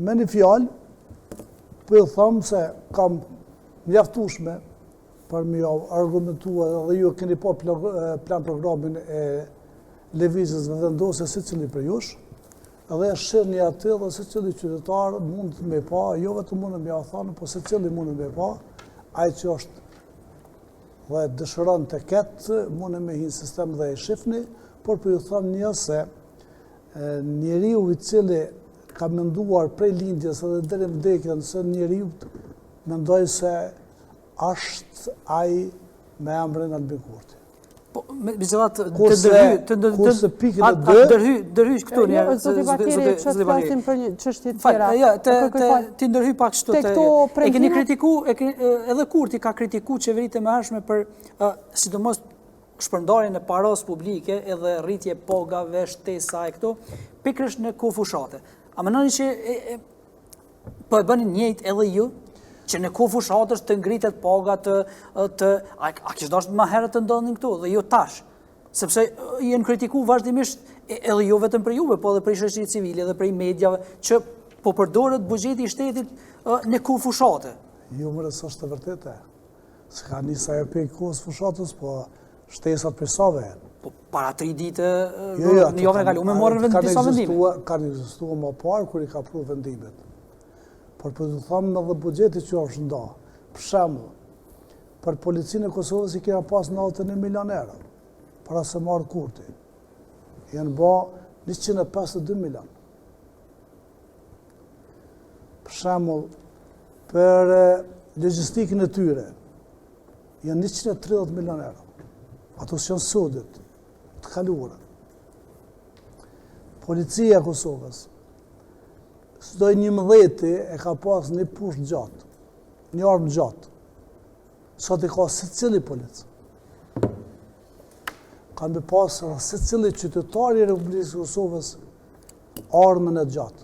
Me një fjalë, për thëmë se kam mjaftueshme për më argumentuar dhe ju keni po plan programin e lëvizjes dhe vendosje secili për jush, edhe shihni atë dhe secili qytetar mund me pa, jo vetëm mund me thonë, po secili mund me pa, ai që është dhe dëshiron të ketë, mund me hinë sistem dhe e shifni, por për ju thëmë një se njeriu i cili ka menduar prej lindjes edhe deri në vdekjen se njeriu mendoj se është ai me emrin Albin Kurti. Po, me bizelat kurse pikën e dy... Dërhysh këtu njerë. Zoti Batiri, që të flasim për një çështje tjera. Ti ndërhy pak kështu. E keni kritiku, edhe Kurti ka kritiku qeveritë e mëhershme për, sidomos, shpërndarjen e paros publike edhe rritje pogave, shtesa e këto, pikërisht në kohë fushate. A mendoni që po e bëni njëjtë edhe ju, që në kohë fushatës të ngritet poga a kishtë dashur më herët të ndodhin këto dhe jo tash, sepse jenë kritiku vazhdimisht edhe jo vetëm për juve, po edhe për shoqërinë civile dhe për mediave, që po përdoret buxheti i shtetit në kohë fushate. Jo, më është të vërtetë. S'ka nisa e për kohës fushatës, po shtesat për save. Po para 3 ditë në javën e kaluar me morën vetë disa vendime. Kanë ekzistuar më parë kur i ka pru vendimet. Por për të thamë edhe buxheti që është nda. Për shembull, për policinë e Kosovës i kena pas 91 milion euro, para se marrë Kurti. Janë ba 152 milion. Për shembull, për logjistikën e tyre, janë 130 milion euro. Ato janë sodit, të kaluara. Policia e Kosovës, s'doj 11 e ka pas një push gjatë, një armë gjatë. Sot i ka secili polic. Kanë me pas secili qytetari i Republikës së Kosovës armën e gjatë.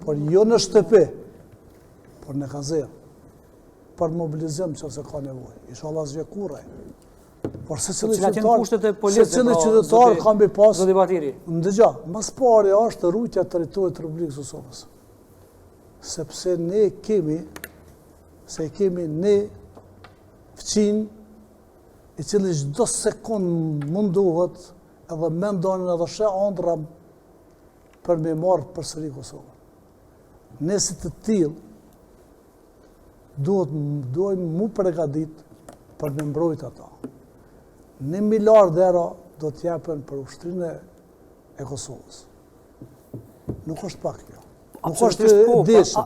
Por jo në shtëpi, por në kazerë. Për mobilizim që se ka nevojë. Inshallah s'vje kurrë. Por secili qytetar kanë me pas... Ndëgja, mas pari është rrugja e territorit të Republikës së Kosovës. Sepse ne kemi ne fqin i cili çdo sekund mundohet edhe mendon edhe shë ëndra për me marrë përsëri Kosovën. Ne si të tillë duhet mu përgatit për me mbrojt ata. 1 miliard euro do t'jepen për ushtrinë e Kosovës. Nuk është pak kjo. Nuk është deshë.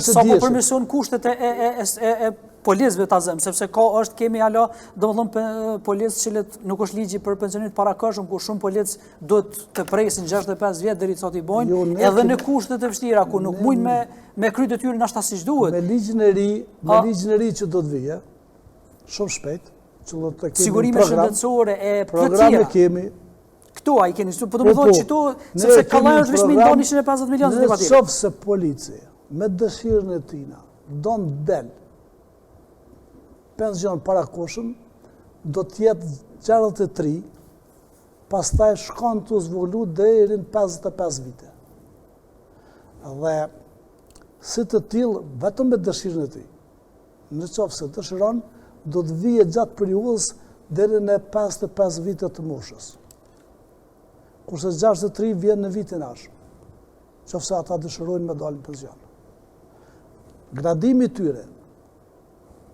Sa po përmirëson kushtet e policëve ta zëm, sepse kemi alo, domethënë policë që nuk është ligji për pensionit parakoshëm, ku shumë policë duhet të presin 65 vjet deri sa t'i bojnë, edhe në kushtet e vështira ku nuk mujnë me kry detyrën ashta siç duhet. Me ligjin e ri që do të vijë, shumë shpejt, sigurime shëndetësore e programe kemi. Këto a i keni, po të më thonë që tu, sepse Kallaj është vishmi ndo 150 milion të debatiri. Në qoftë se polici, me dëshirën e tina, do në del, pension parakoshëm, do tjetë 63, pastaj shkon të zvullu deri në 55 vite. Dhe, si të tillë, vetëm me dëshirën e ti, në qoftë se dëshiron, do të vije gjatë periudhës deri në 55 vite të moshës. Kurse 63 vjen në vitin ashëm, qofse ata dëshirojnë me dalë në pension. Gradimi tyre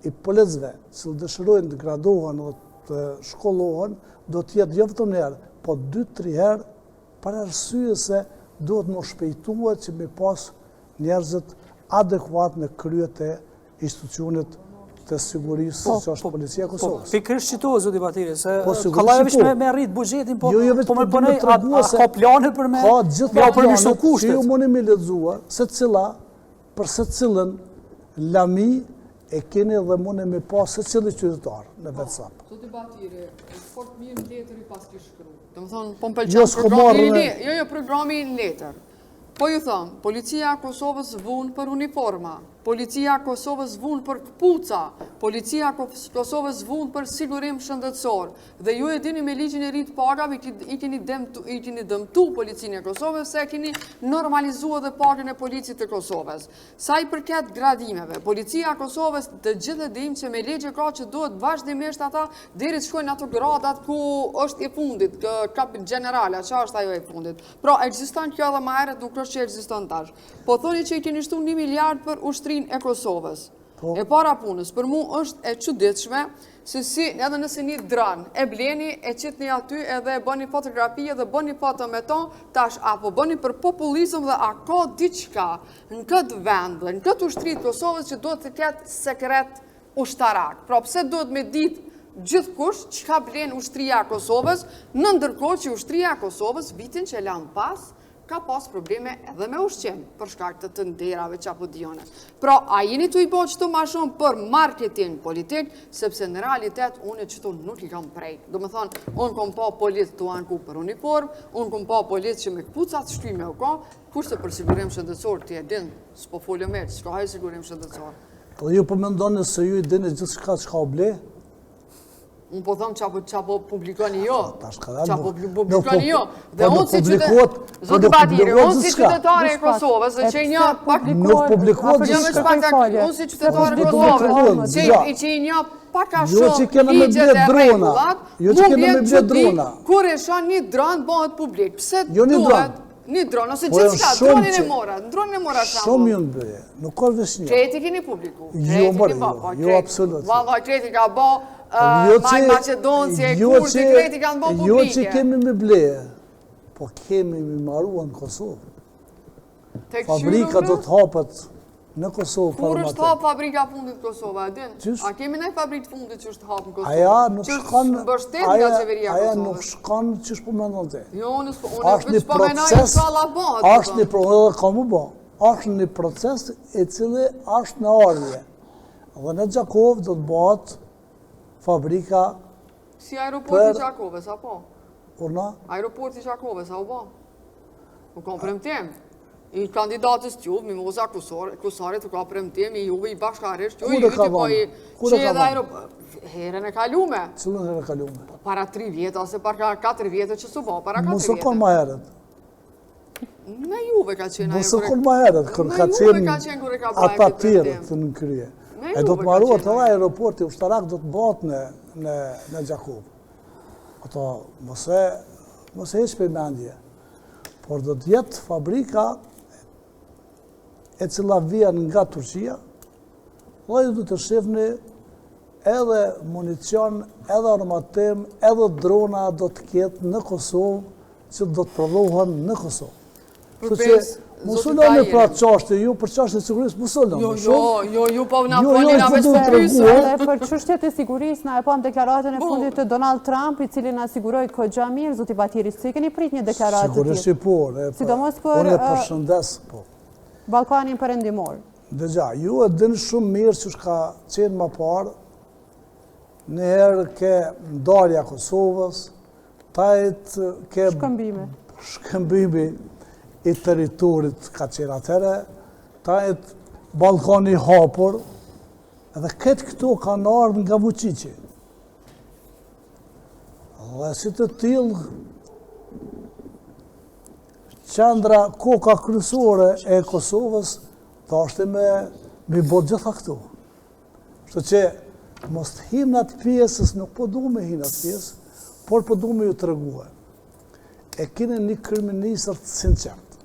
i policëve që dëshirojnë të gradohen dhe të shkollohen, do të jetë jo vetëm një herë, po 2-3 herë, për arsye se duhet më shpejtua që me pas njerëzit adekuat në kryet e institucionit të sigurisë që është policia e Kosovës. Pikërisht që to, zoti Batiri, se Kallaj është me rrit buxhetin, po më bënej, ka plane për me përmirësu kushtet. Që ju mundi me lexuar, se cila, për se cilën lami e keni dhe mundi me pas se cili qytetar në WhatsApp. Zoti Batiri, fort mirë në letër i pas ki shkru. Do më thonë, po më pëlqen programi në letër. Po ju thëmë, policia e Kosovës vunë për uniforma, policia e Kosovës vunë për këpuca, policia e Kosovës vunë për sigurim shëndetësor. Dhe ju e dini me ligjin e rritë pagave, i keni dëmtu policinë e Kosovës, se keni normalizua dhe pagën e policit e Kosovës. Sa i përket gradimeve, policia e Kosovës të gjithë e dim që me ligje ka që duhet vazhdimisht ata deri të shkojnë ato gradat ku është i fundit, kap generale, që është ajo e fundit. Pra, ekziston kjo edhe ma herët, nuk është që ekziston tash. Po thoni që i keni shtu 1 miliard për ushtrin e Kosovës. E para punës, për mu është e çuditshme se si edhe nëse një dran e bleni, e qitni aty edhe e bëni fotografi edhe bëni foto me to, tash apo bëni për populizëm dhe a ka diçka në këtë vend dhe në këtë ushtri të Kosovës që duhet të ketë sekret ushtarak. Pra pse duhet me ditë gjithkush çka blen ushtria e Kosovës, në ndërkohë që ushtria e Kosovës vitin që lanë pas ka pas probleme edhe me ushqim për shkak të nderave që apo dione. Pra, a jeni të i bo qëtu ma shumë për marketing politik, sepse në realitet unë qëtu nuk i kam prej. Do me thonë, unë kom pa policë të anku për uniform, unë kom pa policë që me këpucat shtyme u ka, kurse për sigurim shëndetësor të jedin, s'po folio me, s'ka hajë sigurim shëndetësor. Dhe ju përmendoni se ju i dini gjithë shka që ka u ble? Unë po thëmë që apo publikoni jo, që apo Nuk publikoni jo. Dhe po unë si publikohet, Zotë Badiri, publikohet unë si s'ka. qytetare e Kosovës, dhe që i një pak... Nuk publikohet Jo, me s'ka. shpak unë si qytetare e Kosovës, që i një paka Jo që shumë kena me ligjet ble e drona. regullat, Jo që kena me ble drona. Kur e shon një dron bëhet publik. Pse Jo një dron. duhet një dron, ose Po gjithë shka, shumë dronin e që- mora, dronin e mora Shumë shambull. ju në bëje, nuk ka vesh një. Kreti keni publiku. Jo, mërë, jo, absolut. Valla, kreti ka bo, Jo Maj që- Macedonci e jo Kurdi, që- kreti kanë bo Jo që publike. kemi me ble, po kemi me marua në Kosovë. Tek Fabrika qyru, do të hapet në Kosovë Kur është farmatek. hap fabrika fundit Kosova, e din? Qysh? A kemi nej fabrikë fundit që është hap në Kosovë? Aja nuk Që shkon, mbështet nga qeveria aja nuk Kosovës. shkon që shpo me në te. Jo, unë Ashtë një veç po menaj proces, inshallah bëhet. ashtë një proces, ka mu bo, ashtë një proces e cili ashtë në ardhje. Dhe në Gjakov do të bëhet fabrika, Si aeroporti për- Gjakovës, apo? urna, Aeroporti Gjakovës, a u ba? U ka premtim. I kandidatës t'juve, Mimoza Kusarit, u ka premtim, i juve i bashkarisht, Kur e ka dhënë? Kur e ka dhënë? Herën e kalume. cilën herë kalume. Para 3 vjetë, ose para 4 vjetë që su ba, para 4 Mos e vjetë. kon ma herët. Me juve ka qenë Mos e ajo kon ma herët, kër Me ka juve ka qenë kur e ka bajë ata këtë tjerë premtim. të në krye. Me E do juve të ka marruat qenë edhe aeroporti ushtarak do të bëhet në Gjakov. Ato mos e heq për mendje. Por do të jetë fabrika e cila vjen nga Turqia, dhe ju do të shifni edhe municion, edhe armatim, edhe drona do të ketë në Kosovë, që do të prodhohen në Kosovë. Kështu që Përpes, mos Zoti uloni Tahiri. pra çështje, ju për çështje sigurisë mos uloni. Jo, po na Jo, folin jo, na veç s'po të du të prysë. rreguar. Edhe për çështjet e sigurisë na e pam deklaratën e fundit të Donald Trump, i cili na siguroi kogja mirë, zoti Batiri, se keni prit një deklaratë të Sigurisht tillë. që po, Sidomos për, unë e përshëndes, po. Ballkanin Perëndimor. Dëgja, ju e dini shumë mirë që ka qenë më parë, në herë ke ndarja Kosovës, tajt ke shkëmbimi i teritorit ka qenë atëre, tajt Ballkani hapur, edhe këtë këto kanë ardhë nga Vučići. Dhe si të tillë, qendra koka kryesore e Kosovës ta është me bot gjitha këtu. Kështu që mos të him në atë pjesës, nuk po du me hin atë pjesë, por po du me ju të reguhe. E kene një kryeministër të sinqert,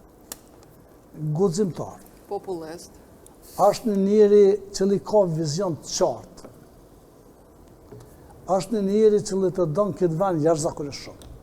guximtar, Popullist. është një njeri që ka vizion të qartë, është një njeri që të donë këtë vend jashtëzakonisht shumë.